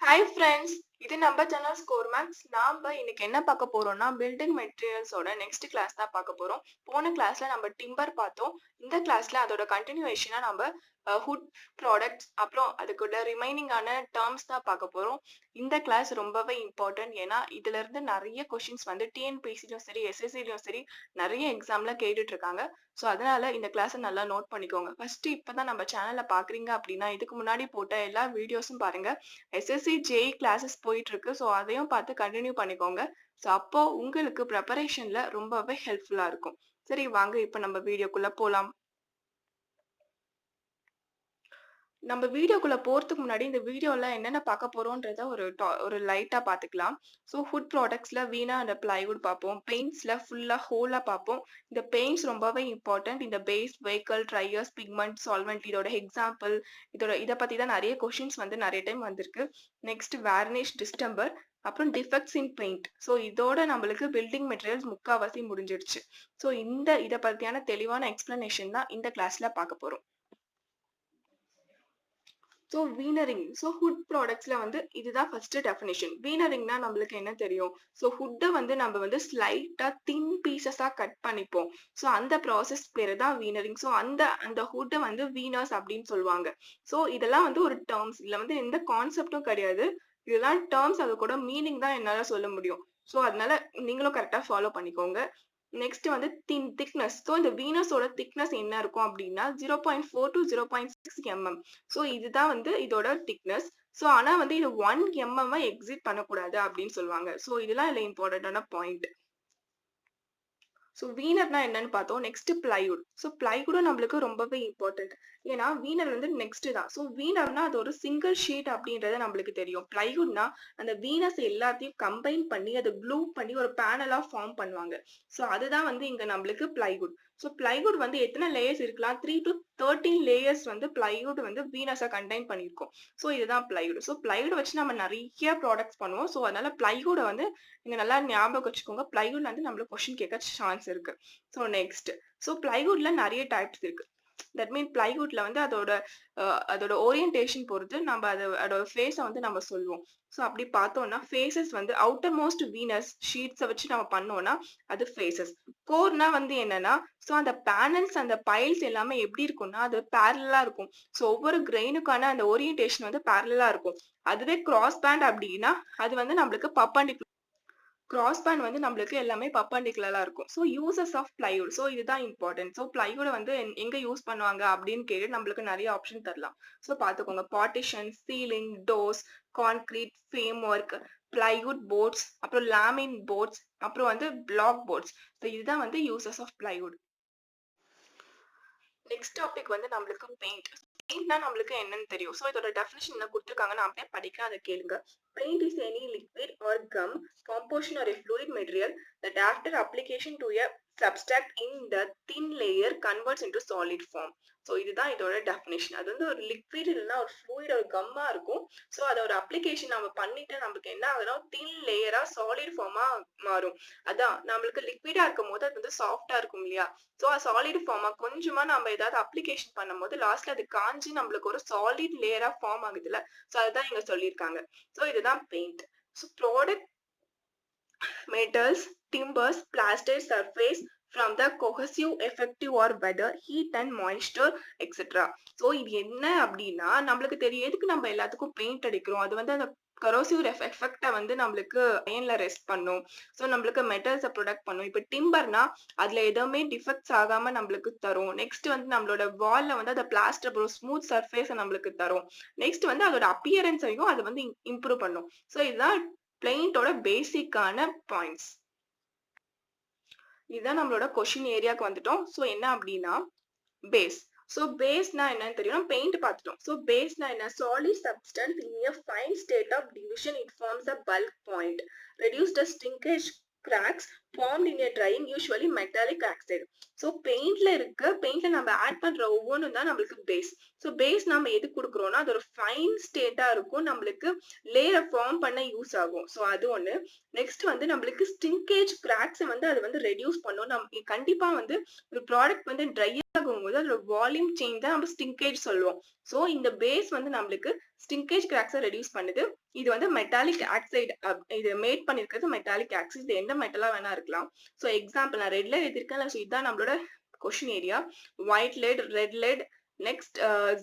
Hi friends, இது நம்ம channel score maths. நாம இன்னைக்கு என்ன பார்க்க போறோம்னா பில்டிங் மெட்டீரியல்ஸோட நெக்ஸ்ட் கிளாஸ் தான் பார்க்க போறோம். போன கிளாஸ்ல நம்ம டிம்பர் பார்த்தோம். இந்த கிளாஸ்ல அதோட கண்டினியூவேஷனா நம்ம ஹுட் ப்ராடக்ட்ஸ் அப்புறம் அதுக்கூட ரிமைனிங்கான டேர்ம்ஸ் தான் பார்க்க போறோம். இந்த கிளாஸ் ரொம்பவே இம்பார்ட்டன்ட். ஏன்னா இதுல இருந்து நிறைய கொஸ்டின்ஸ் வந்து டிஎன்பிஎஸ்சிலும் சரி எஸ்எஸ்சிலும் சரி நிறைய எக்ஸாம்ல கேட்டுட்டு இருக்காங்க. ஸோ அதனால இந்த கிளாஸை நல்லா நோட் பண்ணிக்கோங்க. ஃபர்ஸ்ட் இப்பதான் நம்ம சேனலை பாக்குறீங்க அப்படின்னா இதுக்கு முன்னாடி போட்ட எல்லா வீடியோஸும் பாருங்க. எஸ்எஸ்சி ஜேஇ கிளாஸஸ் போயிட்டு இருக்கு. ஸோ அதையும் பார்த்து கண்டினியூ பண்ணிக்கோங்க. ஸோ அப்போ உங்களுக்கு ப்ரிப்பரேஷன்ல ரொம்பவே ஹெல்ப்ஃபுல்லா இருக்கும். சரி வாங்க இப்போ நம்ம வீடியோக்குள்ள போலாம். நம்ம வீடியோக்குள்ள போறதுக்கு முன்னாடி இந்த வீடியோல என்னென்ன பார்க்க போறோம்ன்றத ஒரு லைட்டா பார்த்துக்கலாம். ஸோ ஃபுட் ப்ராடக்ட்ஸ்ல வீணா அந்த பிளைவுட் பார்ப்போம். பெயிண்ட்ஸ்ல ஃபுல்லா ஹோலா பார்ப்போம். இந்த பெயிண்ட்ஸ் ரொம்பவே இம்பார்ட்டன்ட். இந்த base, vehicle, driers, pigment, solvent இதோட எக்ஸாம்பிள் இதை பத்தி தான் நிறைய கொஸ்டின்ஸ் வந்து நிறைய டைம் வந்திருக்கு. நெக்ஸ்ட் வார்னிஷ், டிஸ்டம்பர், அப்புறம் டிஃபெக்ட்ஸ் இன் பெயிண்ட். ஸோ இதோட நம்மளுக்கு பில்டிங் மெட்டீரியல்ஸ் முக்காவாசி முடிஞ்சிடுச்சு. ஸோ இதை பத்தியான தெளிவான எக்ஸ்பிளனேஷன் தான் இந்த கிளாஸ்ல பார்க்க போறோம். ஸோ வீனரிங். ஸோ ஹுட் ப்ராடக்ட்ஸ்ல வந்து இதுதான் ஃபர்ஸ்ட் டெஃபினிஷன். வீனரிங்னா நம்மளுக்கு என்ன தெரியும்? ஸோ ஹுட்டை வந்து நம்ம வந்து ஸ்லைட்டா தின் பீசஸா கட் பண்ணிப்போம். ஸோ அந்த ப்ராசஸ் பேரு தான் வீனரிங். ஸோ அந்த ஹுட்டை வந்து வீனர்ஸ் அப்படின்னு சொல்லுவாங்க. ஸோ இதெல்லாம் வந்து ஒரு டேர்ம்ஸ். இதுல வந்து எந்த கான்செப்டும் கிடையாது. இதெல்லாம் டேர்ம்ஸ், அது கூட மீனிங் தான் என்னால சொல்ல முடியும். ஸோ அதனால நீங்களும் கரெக்டா ஃபாலோ பண்ணிக்கோங்க. நெக்ஸ்ட் வந்து திக்னஸ். ஸோ இந்த வீனஸோட திக்னஸ் என்ன இருக்கும் அப்படின்னா 0.4 to 0.6 mm. ஸோ இதுதான் வந்து இதோட திக்னஸ். ஸோ ஆனா வந்து இது 1 mm எக்ஸிட் பண்ணக்கூடாது அப்படின்னு சொல்லுவாங்க. ஸோ இதெல்லாம் இதுல இம்பார்ட்டன்டான பாயிண்ட். ஸோ வீனர்னா என்னன்னு பார்த்தோம். Next plywood. ஸோ பிளைவுடும் நம்மளுக்கு ரொம்பவே இம்பார்ட்டன்ட். ஏன்னா வீனர் வந்து நெக்ஸ்ட் தான். ஸோ வீனர்னா அது ஒரு சிங்கிள் ஷீட் அப்படின்றது நம்மளுக்கு தெரியும். பிளைவுட்னா அந்த வீனஸ் எல்லாத்தையும் கம்பைன் பண்ணி அதை க்ளூ பண்ணி ஒரு பேனலா ஃபார்ம் பண்ணுவாங்க. ஸோ அதுதான் வந்து இங்க நம்மளுக்கு பிளைவுட். ஸோ பிளைவுட் வந்து எத்தனை லேயர்ஸ் இருக்கலாம்? 3 to 13 லேயர்ஸ் வந்து பிளைவுட் வந்து வீனஸை கண்டெயின் பண்ணியிருக்கோம். ஸோ இதுதான் பிளைவுட். ஸோ பிளைவுட் வச்சு நம்ம நிறைய ப்ராடக்ட்ஸ் பண்ணுவோம். ஸோ அதனால பிளைவுட வந்து நீங்க நல்லா ஞாபகம் வச்சுக்கோங்க. பிளைவுட்ல வந்து நம்மளுக்கு கொஸ்டின் கேட்க சான்ஸ் இருக்கு. So next. ஸோ பிளைவுட்ல நிறைய டைப்ஸ் இருக்கு. தட் மீன் பிளைவுட்ல வந்து அதோட ஓரியன்டேஷன் பொறுத்து நம்ம அதோட ஃபேஸை வந்து நம்ம சொல்லுவோம். ஸோ அப்படி பார்த்தோம்னா ஃபேஸஸ் வந்து அவுட்டர் மோஸ்ட் வீனஸ் ஷீட்ஸை வச்சு நம்ம பண்ணோம்னா அது ஃபேஸஸ். கோர்னா வந்து என்னன்னா, ஸோ அந்த பேனல்ஸ் அந்த பைல்ஸ் எல்லாமே எப்படி இருக்கும்னா அது பேரலா இருக்கும். ஸோ ஒவ்வொரு கிரெயினுக்கான அந்த ஓரியன்டேஷன் வந்து பேரலா இருக்கும். அதுவே கிராஸ் பேண்ட் அப்படின்னா அது வந்து நம்மளுக்கு பர்பண்டிகுலர். கிராஸ் பேண்ட் வந்து நம்மளுக்கு எல்லாமே பர்பண்டிகுலரா இருக்கும். So uses of plywood. So இதுதான் இம்பார்ட்டன்ட். ஸோ பிளைவுட வந்து எங்க யூஸ் பண்ணுவாங்க அப்படின்னு கேட்டு நம்மளுக்கு நிறைய ஆப்ஷன் தரலாம். ஸோ பார்த்துக்கோங்க. Partition, ceiling, doors, concrete, frame work, plywood boards, அப்புறம் லாமின் போர்ட்ஸ், அப்புறம் வந்து பிளாக் போர்ட்ஸ். ஸோ இதுதான் வந்து uses of plywood. Next topic வந்து நம்மளுக்கு பெயிண்ட். பெயிண்ட்னா நம்மளுக்கு என்னன்னு தெரியும். ஸோ இதோட டெஃபினிஷன் என்ன கொடுத்துருக்காங்க, நான் அப்படியே படிக்கிறேன், அதை கேளுங்க. Paint is any liquid or gum, composition or a fluid material that after application to a substrate in the thin layer converts into solid form. So இதுதான் இதோட டெஃபினிஷன். அது வந்து ஒரு லிக்விட் இல்லைன்னா ஒரு ஃப்ளூயிட் ஒரு கம்மா இருக்கும். ஸோ அதை ஒரு அப்ளிகேஷன் நம்ம பண்ணிட்டு நம்மளுக்கு என்ன ஆகுதுன்னா தின் லேயரா சாலிட் ஃபார்மா மாறும். அதான் நம்மளுக்கு லிக்விடா இருக்கும் போது அது வந்து சாஃப்டா இருக்கும் இல்லையா? ஸோ சாலிட் ஃபார்மா கொஞ்சமா நம்ம ஏதாவது அப்ளிகேஷன் பண்ணும் போது லாஸ்ட்ல அது காஞ்சி நம்மளுக்கு ஒரு சாலிட் லேயரா ஃபார்ம் ஆகுதுல்ல. ஸோ அதுதான் இங்க சொல்லியிருக்காங்க. ஸோ இதுதான் paint. So product metals, timbers, plaster surface from the cohesive, effective or weather, heat and moisture, etc. So இது என்ன அப்படின்னா நம்மளுக்கு தெரியும் எதுக்கு நம்ம எல்லாத்துக்கும் பெயிண்ட் அடிக்கிறோம். அது வந்து அந்த கரோசிவ் எஃபெக்டை வந்து நம்மளுக்கு அயன்ல ரெஸ்ட் பண்ணும். ஸோ நம்மளுக்கு மெட்டல்ஸை ப்ரொடக்ட் பண்ணும். இப்போ டிம்பர்னா அதுல எதுவுமே டிஃபெக்ட்ஸ் ஆகாம நம்மளுக்கு தரும். நெக்ஸ்ட் வந்து நம்மளோட வால்ல வந்து அதை பிளாஸ்டர் ஸ்மூத் சர்ஃபேஸை நம்மளுக்கு தரும். நெக்ஸ்ட் வந்து அதோட அப்பியரன்ஸையும் அது வந்து இம்ப்ரூவ் பண்ணும். ஸோ இதுதான் பெயிண்டோட பேசிக்கான பாயிண்ட்ஸ். இதுதான் நம்மளோட கொஸ்டின் ஏரியாவுக்கு வந்துட்டோம். ஸோ என்ன அப்படின்னா பேஸ். ஸோ பேஸ்னா என்னன்னு தெரியும். பெயிண்ட் பார்த்துட்டோம். ஸோ பேஸ்னா என்ன? Solid substance in a fine state of division it forms a bulk point. Reduce the shrinkage cracks formed in a drying, usually metallic oxide. So பெயிண்ட்ல நம்ம ஆட் பண்ற ஒவ்வொன்றும் தான் நம்மளுக்கு பேஸ். ஸோ பேஸ் நம்ம எது கொடுக்குறோம்னா அது ஒரு ஃபைன் ஸ்டேட்டா இருக்கும். நம்மளுக்கு லேயரை ஃபார்ம் பண்ண யூஸ் ஆகும். ஸோ அது ஒண்ணு. நெக்ஸ்ட் வந்து நம்மளுக்கு ஸ்ட்ரிங்கேஜ் கிராக்ஸ் வந்து அது வந்து ரெடியூஸ் பண்ணும். நம்ம கண்டிப்பா வந்து ஒரு ப்ராடக்ட் வந்து ட்ரையா ஆகும்போது அதோட வால்யூம் சேஞ்ச் தான் நம்ம ஸ்டிங்கேஜ் சொல்லுவோம். ஸோ இந்த பேஸ் வந்து நம்மளுக்கு ஸ்டிங்கேஜ் கிராக்ஸை ரெடியூஸ் பண்ணுது. இது வந்து மெட்டாலிக் ஆக்சைடு இது மேட் பண்ணிருக்கிறது மெட்டாலிக் ஆக்சைடு. இது எந்த மெட்டலா வேணா இருக்கலாம். ஸோ எக்ஸாம்பிள் நான் ரெட்ல எழுதியிருக்கேன். ஸோ இதுதான் நம்மளோட question area. White let, red let, next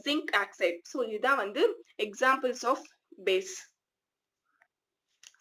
zinc oxide. So இதுதான் வந்து எக்ஸாம்பிள்ஸ் ஆஃப் பேஸ்.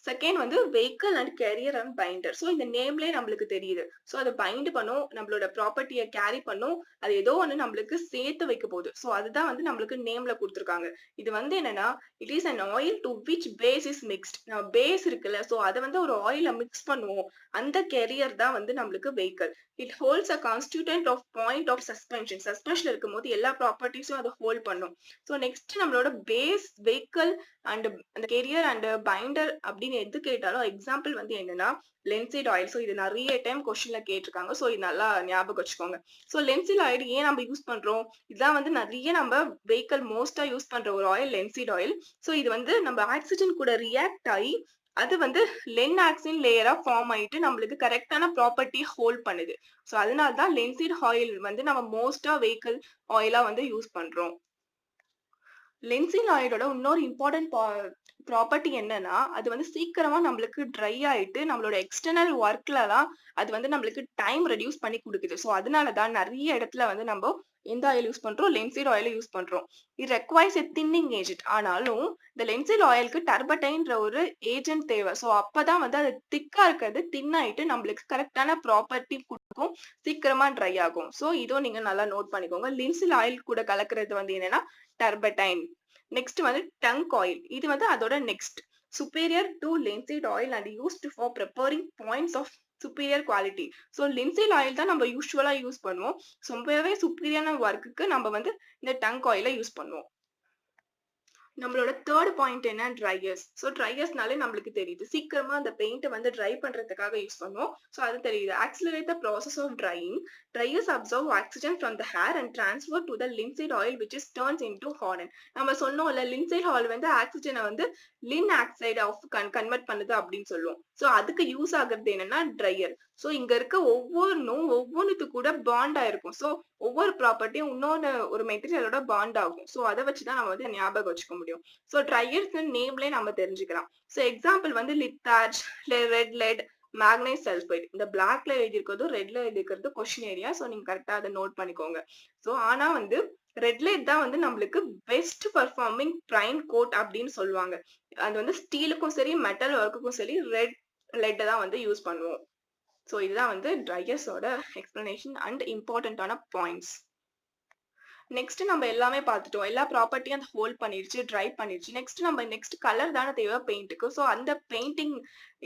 செகண்ட் வந்து vehicle and carrier and binder. So இந்த நேம்லேயே நம்மளுக்கு தெரியுது. ஸோ அதை பைண்ட் பண்ணும், நம்மளோட ப்ராப்பர்ட்டியை கேரி பண்ணும், அது ஏதோ ஒன்று நம்மளுக்கு சேர்த்து வைக்க போகுது. ஸோ அதுதான் வந்து நம்மளுக்கு நேம்ல கொடுத்துருக்காங்க. இது வந்து என்னன்னா, it is an oil to which base is mixed. நம்ம பேஸ் இருக்குல்ல, ஸோ அதை வந்து ஒரு ஆயில மிக்ஸ் பண்ணுவோம். அந்த கேரியர் தான் வந்து நம்மளுக்கு vehicle. It holds a constituent of point of suspension. Suspension இருக்கும்போது எல்லா ப்ராப்பர்ட்டிஸும் அதை ஹோல்ட் பண்ணும். ஸோ நெக்ஸ்ட் நம்மளோட பேஸ், வெஹிக்கிள் அண்ட் அந்த கேரியர் அண்ட் பைண்டர் அப்படின்னு எது கேட்டாலும் எக்ஸாம்பிள் வந்து என்னன்னா லென்சிட் ஆயில். ஸோ இது நிறைய டைம் கொஸ்டின்ல கேட்டிருக்காங்க. ஸோ இது நல்லா ஞாபகம் வச்சுக்கோங்க. ஸோ லென்சிட் ஆயில் ஏன் நம்ம யூஸ் பண்றோம்? இதுதான் வந்து நிறைய நம்ம வெஹிக்கிள் மோஸ்டா யூஸ் பண்ற ஒரு ஆயில் லென்சிட் ஆயில். ஸோ இது வந்து நம்ம ஆக்சிஜன் கூட ரியாக்ட் ஆகி அது வந்து லென்-ஆக்சின் லேயரா ஃபார்ம் ஆயிட்டு நம்மளுக்கு கரெக்டான ப்ராப்பர்ட்டி ஹோல்ட் பண்ணுது. ஸோ அதனால தான் லென்சிட் ஆயில் வந்து நம்ம மோஸ்டா வெஹிக்கிள் ஆயிலா வந்து யூஸ் பண்றோம். லென்சிங் ஆயிலோட இன்னொரு இம்பார்ட்டன்ட் ப்ராப்பர்ட்டி என்னன்னா, அது வந்து சீக்கிரமா நம்மளுக்கு ட்ரை ஆயிட்டு நம்மளோட எக்ஸ்டர்னல் ஒர்க்லலாம் அது வந்து நம்மளுக்கு டைம் ரெடியூஸ் பண்ணி கொடுக்குது. ஸோ அதனாலதான் நிறைய இடத்துல வந்து நம்ம எந்த ஆயில் யூஸ் பண்றோம்? லென்சிட் ஆயில் யூஸ் பண்றோம். இது ரெக்வைர்ஸ் எ தின்னிங் ஏஜென்ட். ஆனாலும் இந்த லென்சிட் ஆயிலுக்கு டர்படைன்ற ஒரு ஏஜென்ட் தேவை. ஸோ அப்பதான் வந்து அது திக்கா இருக்கிறது தின் ஆயிட்டு நம்மளுக்கு கரெக்டான ப்ராப்பர்ட்டி கொடுக்கும், சீக்கிரமா ட்ரை ஆகும். ஸோ இதுவும் நீங்க நல்லா நோட் பண்ணிக்கோங்க. லென்சிட் ஆயில் கூட கலக்கிறது வந்து என்னன்னா டர்படைன். நெக்ஸ்ட் வந்து டங்க் ஆயில். இது வந்து அதோட next superior to linseed oil and used for preparing points of superior quality. So linseed oil தான் நம்ம யூஸ்வலா யூஸ் பண்ணுவோம். ரொம்பவே சுப்பீரியரான ஒர்க்குக்கு நம்ம வந்து இந்த டங்க் ஆயிலை யூஸ் பண்ணுவோம். நம்மளோட தேர்ட் பாயிண்ட் என்ன? ட்ரையர்ஸ். ஸோ ட்ரையர்ஸ்னாலே நம்மளுக்கு தெரியுது, சீக்கிரமா அந்த பெயிண்ட் வந்து ட்ரை பண்றதுக்காக யூஸ் பண்ணுவோம். ஸோ அது தெரியுது. Accelerate the process of drying. Driers absorb oxygen from the air and transfer to the linseed oil which is turns into harden. நம்ம சொன்னோம்ல, லின்சைட் ஆயில் வந்து ஆக்சிஜனை வந்து லின் ஆக்சைடு ஆஃப் கன்வெர்ட் பண்ணுது அப்படின்னு சொல்லுவோம். ஸோ அதுக்கு யூஸ் ஆகுறது என்னன்னா ட்ரையர். ஸோ இங்க இருக்க ஒவ்வொன்றுத்து கூட பாண்ட் ஆயிருக்கும். ஸோ ஒவ்வொரு ப்ராப்பர்ட்டியும் இன்னொன்னு ஒரு மெட்டீரியலோட பாண்ட் ஆகும். ஸோ அதை வச்சுதான் நம்ம வந்து ஞாபகம் வச்சுக்க முடியும். ஸோ ட்ரையர்ஸ் நேம்லயே நம்ம தெரிஞ்சுக்கலாம். ஸோ எக்ஸாம்பிள் வந்து லித்தார்ஜ், ரெட் லெட், மேக்னைஸ் சல்பைட். இந்த பிளாக்ல எழுதியிருக்கிறதும் ரெட்ல எழுதியிருக்கிறது கொஸ்டின் ஏரியா. ஸோ நீங்க கரெக்டா அதை நோட் பண்ணிக்கோங்க. ஸோ ஆனா வந்து ரெட் லெட் தான் வந்து நம்மளுக்கு பெஸ்ட் பர்ஃபார்மிங் பிரைம் கோட் அப்படின்னு சொல்லுவாங்க. அது வந்து ஸ்டீலுக்கும் சரி மெட்டல் ஒர்க்குக்கும் சரி ரெட் லெட் தான் வந்து யூஸ் பண்ணுவோம். ஸோ இதுதான் வந்து ட்ரையர்ஸோட எக்ஸ்பிளனேஷன் அண்ட் இம்பார்ட்டன்டான பாயிண்ட்ஸ். நெக்ஸ்ட் நம்ம எல்லாமே பார்த்துட்டோம். எல்லா ப்ராப்பர்ட்டியும் அந்த ஹோல்ட் பண்ணிருச்சு, ட்ரை பண்ணிருச்சு. நெக்ஸ்ட் கலர் தானே தேவை பெயிண்ட்டுக்கு. ஸோ அந்த பெயிண்டிங்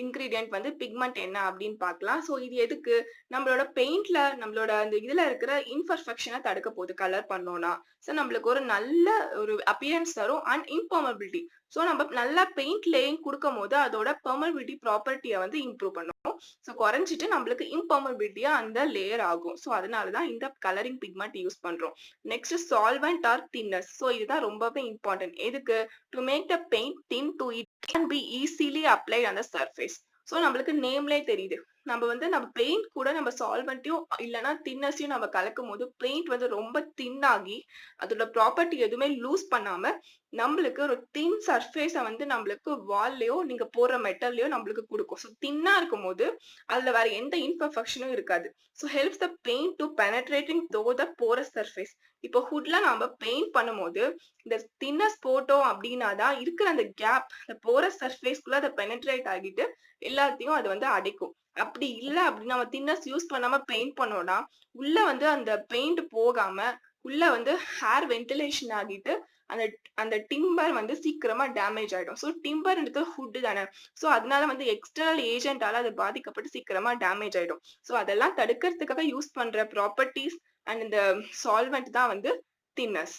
இன்கிரீடியன்ட் வந்து பிக்மெண்ட் என்ன அப்படின்னு பார்க்கலாம். ஸோ இது எதுக்கு? நம்மளோட பெயிண்ட்ல நம்மளோட அந்த இதுல இருக்கிற இன்பர்ஃபெக்ஷனை தடுக்க போகுது கலர் பண்ணோம்னா. ஸோ நம்மளுக்கு ஒரு நல்ல ஒரு அப்பியரன்ஸ் தரும் அண்ட் இம்பர்மபிலிட்டி. ஸோ நம்ம நல்லா பெயிண்ட் லேயிங் கொடுக்கும் போது அதோட பெர்மபிலிட்டி ப்ராப்பர்ட்டியை வந்து இம்ப்ரூவ் பண்ணும். ஸோ குறைஞ்சிட்டு நம்மளுக்கு இம்பர்மபிலிட்டியா அந்த லேயர் ஆகும். ஸோ அதனாலதான் இந்த கலரிங் பிக்மெண்ட் யூஸ் பண்றோம். Next solvent or thinners. So இதுதான் ரொம்பவே இம்பார்ட்டன்ட். எதுக்கு? To make the paint thin to it can be easily applied on the surface. So நம்மளுக்கு நேம்லே தெரியுது, நம்ம பெயிண்ட் கூட நம்ம சால்வெண்ட்டையும் இல்லைன்னா தின்னர்ஸையும் நம்ம கலக்கும் போது பெயிண்ட் வந்து ரொம்ப தின்னாகி அதோட ப்ராப்பர்ட்டி எதுவுமே லூஸ் பண்ணாம நம்மளுக்கு ஒரு தின் சர்ஃபேஸை வந்து நம்மளுக்கு வால்லயோ நீங்க போடுற மெட்டல்லையோ நம்மளுக்கு கொடுக்கும். ஸோ தின்னா இருக்கும் போது அதுல வேற எந்த இன்பர்ஃபெக்ஷனும் இருக்காது. So helps the paint to penetrating தோ த போரஸ் சர்ஃபேஸ். இப்போ ஹுட்ல நம்ம பெயிண்ட் பண்ணும்போது இந்த தின்னஸ் போட்டோம் அப்படின்னா தான் இருக்கிற அந்த கேப், அந்த போரஸ் சர்ஃபேஸ்க்குள்ள அதை பெனட்ரேட் ஆகிட்டு எல்லாத்தையும் அது வந்து அடைக்கும். அப்படி இல்லை அப்படின்னு நம்ம தின்னஸ் யூஸ் பண்ணாம பெயிண்ட் பண்ணோம்னா உள்ள வந்து அந்த பெயிண்ட் போகாம உள்ள வந்து ஹேர் வென்டிலேஷன் ஆகிட்டு அந்த அந்த டிம்பர் வந்து சீக்கிரமா டேமேஜ் ஆயிடும். ஸோ டிம்பர்ன்றது ஹுட் தானே. ஸோ அதனால வந்து எக்ஸ்டர்னல் ஏஜென்டால அது பாதிக்கப்பட்டு சீக்கிரமா டேமேஜ் ஆயிடும். ஸோ அதெல்லாம் தடுக்கிறதுக்காக யூஸ் பண்ற ப்ராப்பர்ட்டிஸ் அண்ட் இந்த சால்வெண்ட் தான் வந்து தின்னர்ஸ்.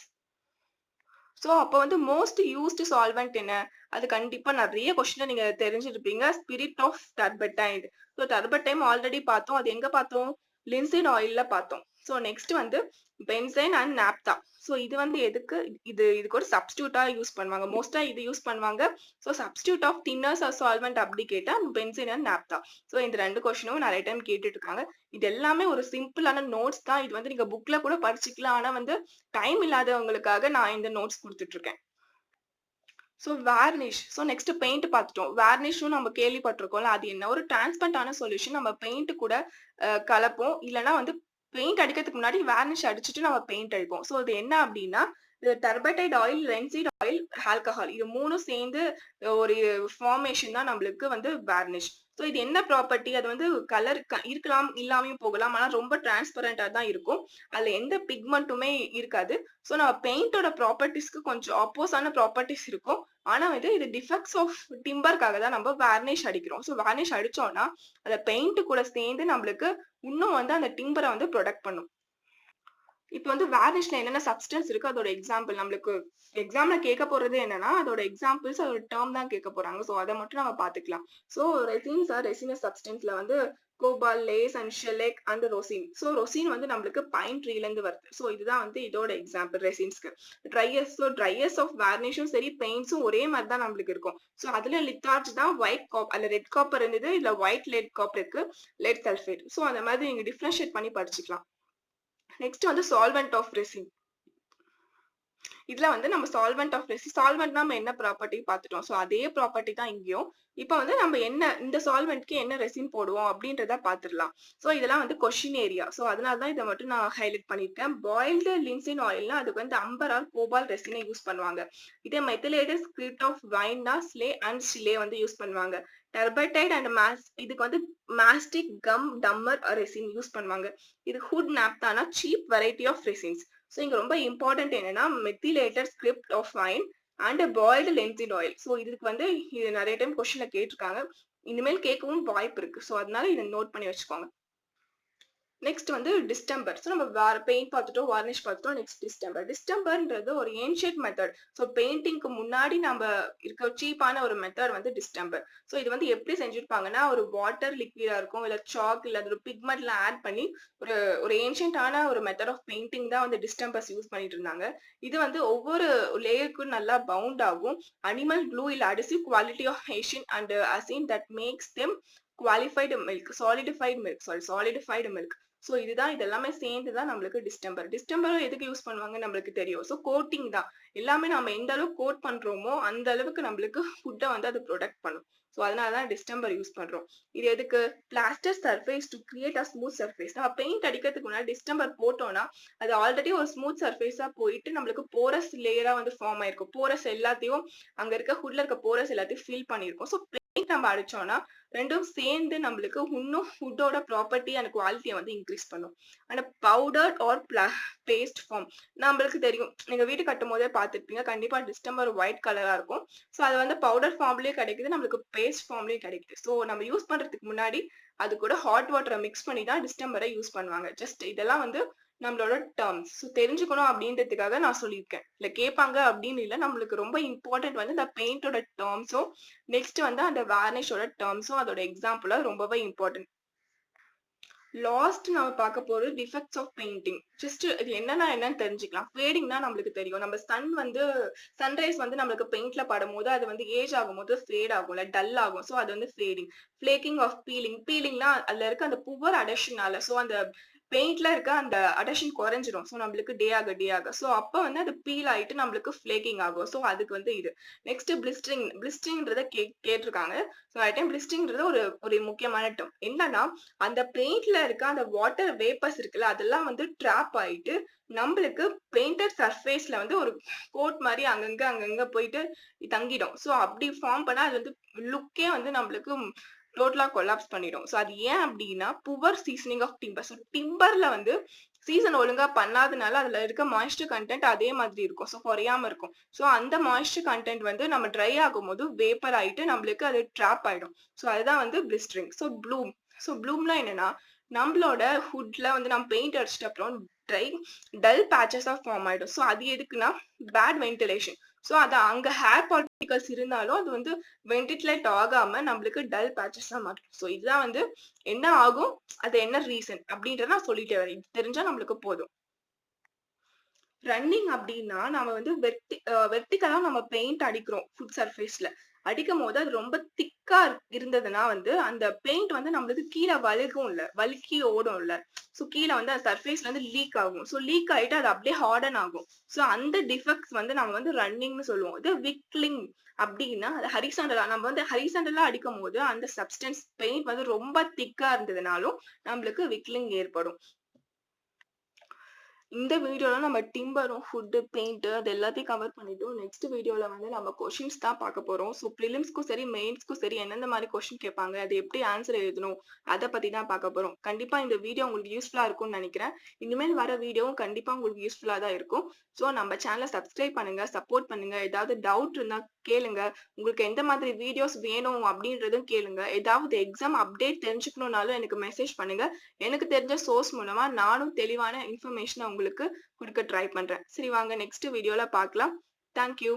ஸோ அப்போ வந்து மோஸ்ட் யூஸ்டு சால்வெண்ட் என்ன? அது கண்டிப்பா நிறைய கொஸ்டின் நீங்க தெரிஞ்சிருப்பீங்க. Spirit of turpentine. So turpentine already பார்த்தோம். அது எங்க பார்த்தோம்? லின்சைட் ஆயில்ல பார்த்தோம். ஸோ நெக்ஸ்ட் வந்து பென்சைன் அண்ட் நாப்தா. ஸோ இது வந்து எதுக்கு இதுக்கு ஒரு சப்ஸ்டியூட்டா யூஸ் பண்ணுவாங்க. மோஸ்டா இது யூஸ் பண்ணுவாங்க. So substitute of thinners or solvent அப்படி கேட்டா பென்சைன் அண்ட் நாப்தா. ஸோ இந்த 2 கொஸ்டினும் நிறைய டைம் கேட்டுட்டு இருக்காங்க. இது எல்லாமே ஒரு சிம்பிளான நோட்ஸ் தான். இது வந்து நீங்க புக்ல கூட படிச்சுக்கலாம். ஆனா வந்து டைம் இல்லாதவங்களுக்காக நான் இந்த நோட்ஸ் குடுத்துட்டு இருக்கேன். So varnish. So next paint பார்த்துட்டோம். வார்னிஷும் நம்ம கேள்விப்பட்டிருக்கோம்ல. அது என்ன? ஒரு டிரான்ஸ்பரண்டான சொல்யூஷன். நம்ம பெயிண்ட் கூட கலப்போம். இல்லன்னா வந்து பெயிண்ட் அடிக்கிறதுக்கு முன்னாடி வார்னிஷ் அடிச்சுட்டு நம்ம பெயிண்ட் அடிப்போம். ஸோ இது என்ன அப்படின்னா, டர்படைட் ஆயில், ரென்சிட் ஆயில், ஆல்கஹால் இது 3ம் சேர்ந்து ஒரு ஃபார்மேஷன் தான் நம்மளுக்கு வந்து வார்னிஷ். ஸோ இது என்ன ப்ராப்பர்ட்டி? அது வந்து கலர் இருக்கலாம், இல்லாமையும் போகலாம். ஆனா ரொம்ப டிரான்ஸ்பரண்டா தான் இருக்கும். அதுல எந்த பிக்மெண்ட்டுமே இருக்காது. ஸோ நம்ம பெயிண்டோட ப்ராப்பர்ட்டிஸ்க்கு கொஞ்சம் ஆப்போஸான ப்ராப்பர்ட்டிஸ் இருக்கும். ஆனா வந்து இது டிஃபெக்ட்ஸ் ஆஃப் டிம்பர்க்காக தான் நம்ம வார்னிஷ் அடிக்கிறோம். ஸோ வார்னிஷ் அடிச்சோம்னா, அந்த பெயிண்ட் கூட சேர்ந்து நம்மளுக்கு இன்னும் வந்து அந்த டிம்பர வந்து ப்ரொடெக்ட் பண்ணும். இப்ப வந்து வார்னிஷ்ல என்னென்ன சப்ஸ்டன்ஸ் இருக்கு அதோட எக்ஸாம்பிள் நம்மளுக்கு எக்ஸாம்ல கேட்க போறது என்னன்னா, அதோட எக்ஸாம்பிள்ஸ் அதோட டேர்ம் தான் கேட்க போறாங்க. ஸோ அத மட்டும் நம்ம பார்த்துக்கலாம். ஸோ ரெசின்ஸ் ஆர் ரெசினஸ் சப்ஸ்டன்ஸ்ல வந்து copal, lac and shellac and rosin. So rosin வந்து நம்மளுக்கு பைன் ட்ரீல இருந்து வருது. ஸோ இதுதான் வந்து இதோட எக்ஸாம்பிள் ரெசின்ஸ்க்கு. ட்ரையர்ஸ் ஆஃப் வார்னிஷும் சரி பெயிண்ட்ஸும் ஒரே மாதிரி தான் நம்மளுக்கு இருக்கும். ஸோ அதுல லித்தார்ஜ் தான் ஒயிட் காப் அதுல ரெட் காப்பர் இருந்தது. இதுல ஒயிட் லெட் காப்பர் இருக்கு. Let sulphate. ஸோ அந்த மாதிரி நீங்க டிஃபரன்ஷியேட் பண்ணி படிச்சுக்கலாம். நெக்ஸ்ட் வந்து சால்வெண்ட் ஆஃப் ரெசின். இதுல வந்து நம்ம சால்வெண்ட் ஆஃப் ரெசின் சால்வெண்ட்னா நம்ம என்ன ப்ராப்பர்ட்டி பார்த்துட்டோம். ஸோ அதே ப்ராப்பர்ட்டி தான் இங்கேயும். இப்போ வந்து நம்ம என்ன இந்த சால்வெண்ட்க்கு என்ன ரெசின் போடுவோம் அப்படின்றத பார்த்துடலாம். ஸோ இதெல்லாம் வந்து கொஸ்டின் ஏரியா. ஸோ அதனால தான் இதை மட்டும் நான் ஹைலைட் பண்ணியிருக்கேன். பாயில்டு லின்சின் ஆயில்னா அதுக்கு வந்து அம்பர் ஆர் கோபால் ரெசினை யூஸ் பண்ணுவாங்க. இதே மெத்திலேட்டட் ஸ்பிரிட் ஆஃப் வைன்னா ஸ்லே அண்ட் சிலே வந்து யூஸ் பண்ணுவாங்க. டர்படைட் அண்ட் இதுக்கு வந்து mastic gum dammar resin use பண்ணுவாங்க. இது ஹுட் நாப்தானா cheap variety of resins. So இங்க ரொம்ப இம்பார்ட்டன்ட் என்னன்னா methylated script of wine and boiled linseed oil. So இதுக்கு வந்து இது நிறைய டைம் கொஸ்டின்ல கேட்டிருக்காங்க. இனிமேல் கேட்கவும் வாய்ப்பு இருக்கு. ஸோ அதனால இதை நோட் பண்ணி வச்சுக்கோங்க. நெக்ஸ்ட் வந்து டிஸ்டெம்பர். ஸோ நம்ம பெயிண்ட் பார்த்துட்டோம், வார்னிஷ் பார்த்துட்டோம். Next distemper. டிஸ்டெம்பர்ன்றது ஒரு ஏன்ஷியன்ட் மெத்தட். ஸோ பெயிண்டிங்க்கு முன்னாடி நம்ம இருக்க சீப்பான ஒரு மெத்தட் வந்து டிஸ்டெம்பர். ஸோ இது வந்து எப்படி செஞ்சிருப்பாங்கன்னா, ஒரு வாட்டர் லிக்விடா இருக்கும், இல்ல சாக் இல்ல ஒரு பிக்மெண்ட்ல ஆட் பண்ணி ஒரு ஒரு ஏன்ஷியன்டான ஒரு மெத்தட் ஆஃப் பெயிண்டிங் தான் வந்து டிஸ்டெம்பர்ஸ் யூஸ் பண்ணிட்டு இருந்தாங்க. இது வந்து ஒவ்வொரு லேயருக்கும் நல்லா பவுண்ட் ஆகும். அனிமல் க்ளூ இல்ல அடிசிவ் குவாலிட்டி ஆஃப் ஏஷியன் அண்ட் அசின் that makes them solidified milk. So இதுதான் இது எல்லாமே சேர்ந்து தான் நம்மளுக்கு டிஸ்டெம்பர். டிஸ்டெம்பர் எதுக்கு யூஸ் பண்ணுவாங்க நம்மளுக்கு தெரியும். ஸோ கோட்டிங் தான். எல்லாமே நம்ம எந்த அளவுக்கு கோட் பண்றோமோ அந்த அளவுக்கு நம்மளுக்கு ஃபுட்டை வந்து அது ப்ரொடெக்ட் பண்ணும். ஸோ அதனால தான் டிஸ்டெம்பர் யூஸ் பண்றோம். இது எதுக்கு? Plaster surface to create a smooth surface. நம்ம பெயிண்ட் அடிக்கிறதுக்கு முன்னாடி டிஸ்டெம்பர் போட்டோம்னா அது ஆல்ரெடி ஒரு ஸ்மூத் சர்ஃபேஸா போயிட்டு நம்மளுக்கு போரஸ் லேயரா வந்து ஃபார்ம் ஆயிருக்கும். போரஸ் எல்லாத்தையும் அங்க இருக்க ஹுட்ல இருக்க போரஸ் எல்லாத்தையும் ஃபில் பண்ணிருக்கும். ஸோ பெயிண்ட் நம்ம அடிச்சோம்னா ரெண்டும் சேர்ந்து நம்மளுக்கு இன்னும் ஃபுட்டோட ப்ராப்பர்ட்டி அண்ட் குவாலிட்டியை வந்து இன்க்ரீஸ் பண்ணும். And powder or paste form நம்மளுக்கு தெரியும். நீங்க வீடு கட்டும் போதே பார்த்துருப்பீங்க. கண்டிப்பா டிஸ்டெம்பர் ஒயிட் கலரா இருக்கும். ஸோ அது வந்து பவுடர் ஃபார்ம்லயும் கிடைக்குது, நம்மளுக்கு பேஸ்ட் ஃபார்ம்லயும் கிடைக்குது. ஸோ நம்ம யூஸ் பண்றதுக்கு முன்னாடி அது கூட ஹாட் வாட்டரை மிக்ஸ் பண்ணி தான் டிஸ்டெம்பரை யூஸ் பண்ணுவாங்க. ஜஸ்ட் இதெல்லாம் வந்து நம்மளோட டேர்ம்ஸ். ஸோ தெரிஞ்சுக்கணும் அப்படின்றதுக்காக நான் சொல்லியிருக்கேன். இல்ல கேட்பாங்க அப்படின்னு இல்லை, நம்மளுக்கு ரொம்ப இம்பார்ட்டன்ட் வந்து இந்த பெயிண்டோட டேர்ம்ஸும் நெக்ஸ்ட் வந்து அந்த வார்னிஷோட டேர்ம்ஸும் அதோட எக்ஸாம்பிளா ரொம்பவே இம்பார்ட்டன்ட். லாஸ்ட் நம்ம பார்க்க போறது டிஃபெக்ட்ஸ் ஆஃப் பெயிண்டிங். ஜஸ்ட் இது என்னன்னு தெரிஞ்சுக்கலாம். ஃபேடிங்னா நம்மளுக்கு தெரியும். நம்ம சன்ரைஸ் வந்து நம்மளுக்கு பெயிண்ட்ல படும்போது அது வந்து ஏஜ் ஆகும்போது ஃபேட் ஆகும்ல, டல் ஆகும். ஸோ அது வந்து ஃபேடிங். ஃபிளேக்கிங் ஆஃப் பீலிங்னா அதுல இருக்க அந்த புவர் அடஷனால ஸோ அந்த பெயிண்ட்ல இருக்க அந்த அடஷன் குறைஞ்சிரும். ஸோ நம்மளுக்கு டே ஆக ஸோ அப்போ வந்து அது பீல் ஆயிட்டு நம்மளுக்கு ஃபிளேக்கிங் ஆகும். ஸோ அதுக்கு வந்து இது. நெக்ஸ்ட் பிளிஸ்டரிங்ன்றத கேட்டிருக்காங்க. ஸோ டைம் பிளிஸ்டரிங்ன்றது ஒரு ஒரு முக்கியமான டேர்ம். என்னன்னா அந்த பெயிண்ட்ல இருக்க அந்த வாட்டர் வேப்பர்ஸ் இருக்குல்ல அதெல்லாம் வந்து ட்ராப் ஆயிட்டு நம்மளுக்கு பெயிண்டட் சர்ஃபேஸ்ல வந்து ஒரு கோட் மாதிரி அங்கங்க போயிட்டு தங்கிடும். ஸோ அப்படி ஃபார்ம் பண்ணா அது வந்து லுக்கே வந்து நம்மளுக்கு டோட்டலா கொலாப்ஸ் பண்ணிடும். ஸோ அது ஏன் அப்படின்னா poor seasoning of timber. So டிம்பர்ல வந்து சீசன் ஒழுங்கா பண்ணாதனால அதுல இருக்க மாய்ஸ்டர் கண்டென்ட் அதே மாதிரி இருக்கும். ஸோ குறையாம இருக்கும். ஸோ அந்த மாய்ஸ்டர் கண்டென்ட் வந்து நம்ம ட்ரை ஆகும் போது வேப்பர் ஆயிட்டு நம்மளுக்கு அது ட்ராப் ஆயிடும். ஸோ அதுதான் வந்து பிளிஸ்டரிங். ஸோ ப்ளூம்லாம் என்னன்னா நம்மளோட ஹுட்ல வந்து நம்ம பெயிண்ட் அடிச்சிட்ட அப்புறம் டல் பேச்சஸா ஃபார்ம் ஆயிடும். ஸோ அது எதுக்குன்னா பேட் வென்டிலேஷன். ஸோ அது அங்க ஹேர் பார்ட்டிகல்ஸ் இருந்தாலும் அது வந்து வென்டிலேட் ஆகாம நம்மளுக்கு டல் பேச்சஸா மாற்றும். ஸோ இதுதான் வந்து என்ன ஆகும், அது என்ன ரீசன் அப்படின்றத நான் சொல்லிட்டே வரேன். தெரிஞ்சா நம்மளுக்கு போதும். ரன்னிங் அப்படின்னா நம்ம வந்து வெர்டிகலா நம்ம பெயிண்ட் அடிக்கிறோம் ஃபுட் சர்ஃபேஸ்ல. அடிக்கும்போது அது ரொம்ப திக்கா இருந்ததுன்னா வந்து அந்த பெயிண்ட் வந்து நம்மளுக்கு கீழ வழுக்கி ஓடும்ல. ஸோ கீழ வந்து அந்த சர்ஃபேஸ்ல வந்து லீக் ஆகும். ஸோ லீக் ஆயிட்டு அது அப்படியே ஹார்டன் ஆகும். ஸோ அந்த டிஃபெக்ட்ஸ் வந்து நம்ம வந்து ரன்னிங்னு சொல்லுவோம். இது விக்லிங் அப்படின்னா அது ஹரிசாண்டலா அடிக்கும்போது அந்த சப்ஸ்டன்ஸ் பெயிண்ட் வந்து ரொம்ப திக்கா இருந்ததுனாலும் நம்மளுக்கு விக்லிங் ஏற்படும். இந்த வீடியோல நம்ம டிம்பரும், ஃபுட்டு, பெயிண்ட் அது எல்லாத்தையும் கவர் பண்ணிட்டோம். நெக்ஸ்ட் வீடியோல வந்து நம்ம கொஸ்டின்ஸ் தான் பார்க்க போறோம். ஸோ பிலிம்ஸ்க்கும் சரி, மெயின்ஸ்க்கும் சரி எந்தெந்த மாரி கொஸ்டின் கேட்பாங்க, அது எப்படி ஆன்சர் எழுதணும், அத பத்தி தான் பார்க்க போறோம். கண்டிப்பா இந்த வீடியோ உங்களுக்கு யூஸ்ஃபுல்லா இருக்கும்னு நெனைக்கிறேன். இனிமேல் வர வீடியோவும் கண்டிப்பா உங்களுக்கு யூஸ்ஃபுல்லா தான் இருக்கும். ஸோ நம்ம சேனல சப்ஸ்கிரைப் பண்ணுங்க, சப்போர்ட் பண்ணுங்க. ஏதாவது டவுட் இருந்தா கேளுங்க. உங்களுக்கு எந்த மாதிரி வீடியோஸ் வேணும் அப்படின்றதும் கேளுங்க. ஏதாவது எக்ஸாம் அப்டேட் தெரிஞ்சுக்கணும்னாலும் எனக்கு மெசேஜ் பண்ணுங்க. எனக்கு தெரிஞ்ச சோர்ஸ் மூலமா நானும் தெளிவான இன்ஃபர்மேஷன உங்களுக்கு குடுக்க ட்ரை பண்றேன். சரி வாங்க நெக்ஸ்ட் வீடியோல பார்க்கலாம். Thank you.